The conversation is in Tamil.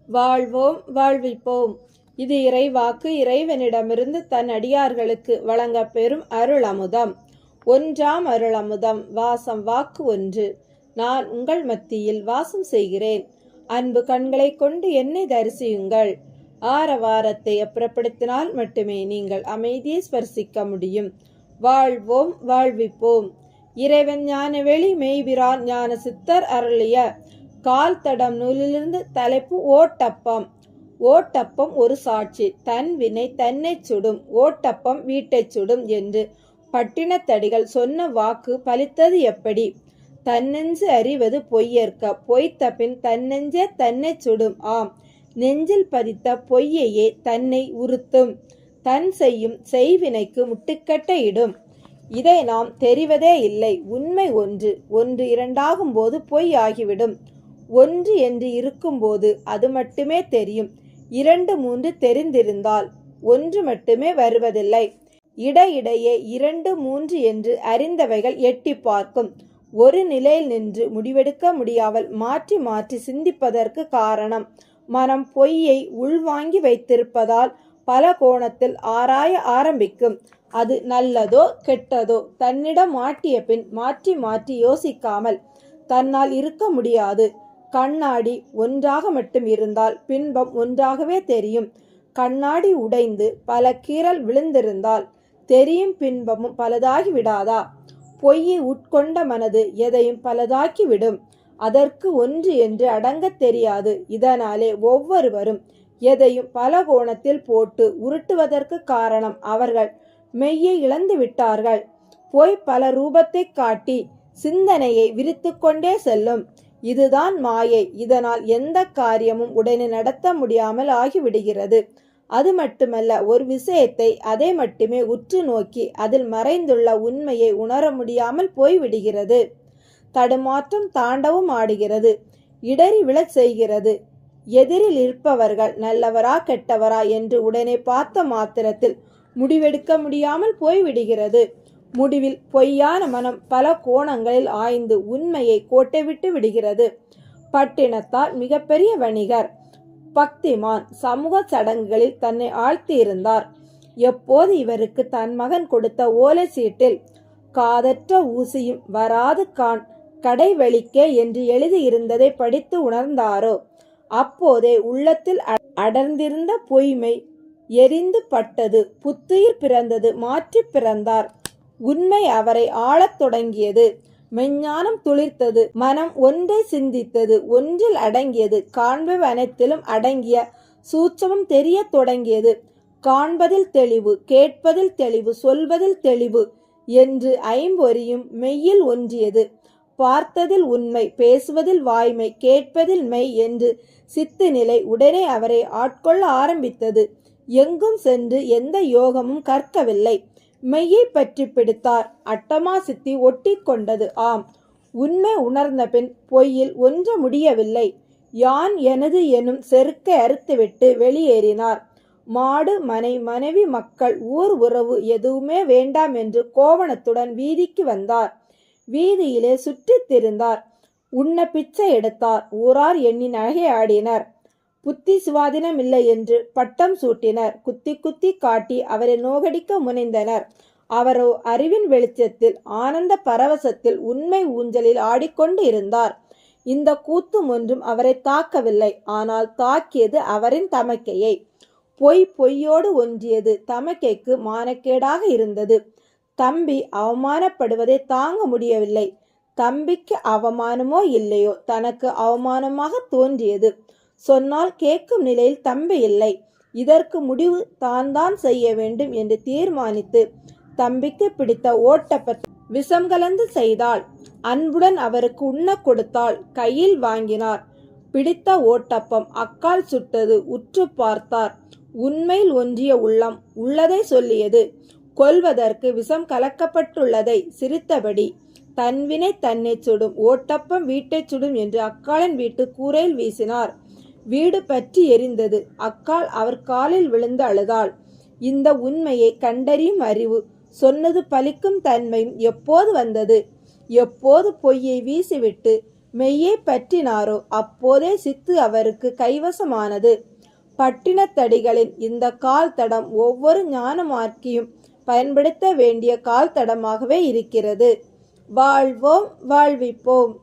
வாழ்வோம் வாழ்விப்போம். இது இறைவாக்கு. இறைவனிடமிருந்து தன் அடியார்களுக்கு வழங்க பெறும் அருளமுதம். ஒன்றாம் அருளமுதம். வாசம். வாக்கு 1. நான் உங்கள் மத்தியில் வாசம் செய்கிறேன். அன்பு கண்களை கொண்டு என்னை தரிசியுங்கள். ஆரவாரத்தை அப்புறப்படுத்தினால் மட்டுமே நீங்கள் அமைதியை ஸ்பர்சிக்க முடியும். வாழ்வோம் வாழ்விப்போம். இறைவன் ஞானவெளி மெய்பிரான் ஞான சித்தர் அருளிய கால் தடம் நூலிலிருந்து தலைப்பு ஓட்டப்பம். ஓட்டப்பம் ஒரு சாட்சி. தன் வினை தன்னை சுடும், ஓட்டப்பம் வீட்டை சுடும் என்று பட்டினத்தடிகள் சொன்ன வாக்கு பலித்தது எப்படி? தன்னெஞ்சு அறிவது பொய்யற்க, பொய்த்த பின் தன்னெஞ்சே தன்னை சுடும். ஆம், நெஞ்சில் பதித்த பொய்யையே தன்னை உறுத்தும். தன் செய்யும் செய்வினைக்கு முட்டுக்கட்டை இடும். இதை நாம் தெரிவதே இல்லை. உண்மை ஒன்று. ஒன்று இரண்டாகும் போது பொய் ஆகிவிடும். ஒன்று என்று இருக்கும்போது அது மட்டுமே தெரியும். 2, 3 தெரிந்திருந்தால் ஒன்று மட்டுமே வருவதில்லை. இடையிடையே 2, 3 என்று அறிந்தவைகள் எட்டி பார்க்கும். ஒரு நிலையில் நின்று முடிவெடுக்க முடியாமல் மாற்றி மாற்றி சிந்திப்பதற்கு காரணம் மனம் பொய்யை உள்வாங்கி வைத்திருப்பதால் பல கோணத்தில் ஆராய ஆரம்பிக்கும். அது நல்லதோ கெட்டதோ தன்னிடம் மாட்டிய பின் மாற்றி மாற்றி யோசிக்காமல் தன்னால் இருக்க முடியாது. கண்ணாடி ஒன்றாக மட்டும் இருந்தால் பின்பம் ஒன்றாகவே தெரியும். கண்ணாடி உடைந்து பல கீறல் விழுந்திருந்தால் தெரியும் பின்பமும் பலதாகி விடாதா? பொய்யை உட்கொண்ட மனது எதையும் பலதாக்கி விடும். அதற்கு ஒன்று என்று அடங்கத் தெரியாது. இதனாலே ஒவ்வொருவரும் எதையும் பல கோணத்தில் போட்டு உருட்டுவதற்கு காரணம் அவர்கள் மெய்யை இழந்து விட்டார்கள். பொய் பல ரூபத்தை காட்டி சிந்தனையை விரித்து கொண்டே செல்லும். இதுதான் மாயை. இதனால் எந்த காரியமும் உடனே நடத்த முடியாமல் ஆகிவிடுகிறது. அது மட்டுமல்ல, ஒரு விஷயத்தை அதை மட்டுமே உற்று நோக்கி அதில் மறைந்துள்ள உண்மையை உணர முடியாமல் போய்விடுகிறது. தடுமாற்றம் தாண்டவும் ஆடுகிறது. இடறி விழச் செய்கிறது. எதிரில் இருப்பவர்கள் நல்லவரா கெட்டவரா என்று உடனே பார்த்த மாத்திரத்தில் முடிவெடுக்க முடியாமல் போய்விடுகிறது. முடிவில் பொய்யான மனம் பல கோணங்களில் ஆய்ந்து உண்மையை கோட்டை விட்டு விடுகிறது. பட்டினத்தார் மிகப்பெரிய வணிகர், பக்திமான், சமூக சடங்குகளில் தன்னை ஆழ்த்தி இருந்தார். எப்போது இவருக்கு தன் மகன் கொடுத்த ஓலை சீட்டில் காதற்ற ஊசியும் வராது கான் கடை வெளிக்கே என்று எழுதியிருந்ததை படித்து உணர்ந்தாரோ அப்போதே உள்ளத்தில் அடர்ந்திருந்த பொய்மை எரிந்து பட்டது. புத்துயிர் பிறந்தது. மாற்றி பிறந்தார். உண்மை அவரை ஆளத் தொடங்கியது. மெஞ்ஞானம் துளிர்த்தது. மனம் ஒன்றை சிந்தித்தது. ஒன்றில் அடங்கியது. காண்பவை அனைத்திலும் அடங்கிய சூட்சமம் தெரிய தொடங்கியது. காண்பதில் தெளிவு, கேட்பதில் தெளிவு, சொல்வதில் தெளிவு என்று ஐம்பொறியும் மெய்யில் ஒன்றியது. பார்த்ததில் உண்மை, பேசுவதில் வாய்மை, கேட்பதில் மெய் என்று சித்து நிலை உடனே அவரை ஆட்கொள்ள ஆரம்பித்தது. எங்கும் சென்று எந்த யோகமும் கற்கவில்லை. மெய்யை பற்றி பிடித்தார். அட்டமா சித்தி ஒட்டி கொண்டது. ஆம், உண்மை உணர்ந்த பின் பொய்யில் ஒன்ற முடியவில்லை. யான் எனது எனும் செருக்கை அறுத்துவிட்டு வெளியேறினார். மாடு, மனை, மனைவி, மக்கள், ஊர் உறவு எதுவுமே வேண்டாம் என்று கோவணத்துடன் வீதிக்கு வந்தார். வீதியிலே சுற்றித் திரிந்தார். உண்ண பிச்சை எடுத்தார். ஊரார் எண்ணி நகையாடினர். புத்தி சுவாதீனம் இல்லை என்று பட்டம் சூட்டினர். குத்தி குத்தி காட்டி அவரை நோகடிக்க முனைந்தனர். அவரோ அறிவின் வெளிச்சத்தில் ஆனந்த பரவசத்தில் உண்மை ஊஞ்சலில் ஆடிக்கொண்டு இருந்தார். இந்த கூத்தும் ஒன்றும் அவரை தாக்கவில்லை. ஆனால் தாக்கியது அவரின் தமக்கையை. பொய் பொய்யோடு ஒன்றியது. தமக்கைக்கு மானக்கேடாக இருந்தது. தம்பி அவமானப்படுவதை தாங்க முடியவில்லை. தம்பிக்கு அவமானமோ இல்லையோ தனக்கு அவமானமாக தோன்றியது. சொன்னால் கேட்கும் நிலையில் தம்பி இல்லை. இதற்கு முடிவு தான் செய்ய வேண்டும் என்று தீர்மானித்து தம்பிக்கு பிடித்த ஓட்டப்பத்தை விஷம் கலந்து செய்தாள். அன்புடன் அவருக்கு உண்ண கொடுத்தாள். கையில் வாங்கினார். பிடித்த ஓட்டப்பம் அக்கால் சுட்டது. உற்று பார்த்தார். உண்மையில் ஒன்றிய உள்ளம் உள்ளதை சொல்லியது. கொல்வதற்கு விஷம் கலக்கப்பட்டுள்ளதை சிரித்தபடி தன்வினை தன்னை சுடும், ஓட்டப்பம் வீட்டை சுடும் என்று அக்காளின் வீட்டு கூரையில் வீசினார். வீடு பற்றி எரிந்தது. அக்காள் அவர் காலில் விழுந்து அழுதாள். இந்த உண்மையை கண்டறியும் அறிவு, சொன்னது பலிக்கும் தன்மையும் எப்போது வந்தது? எப்போது பொய்யை வீசிவிட்டு மெய்யை பற்றினாரோ அப்போதே சித்து அவருக்கு கைவசமானது. பட்டினத்தடிகளின் இந்த கால் தடம் ஒவ்வொரு ஞானமார்க்கியும் பயன்படுத்த வேண்டிய கால் தடமாகவே இருக்கிறது. வாழ்வோம் வாழ்விப்போம்.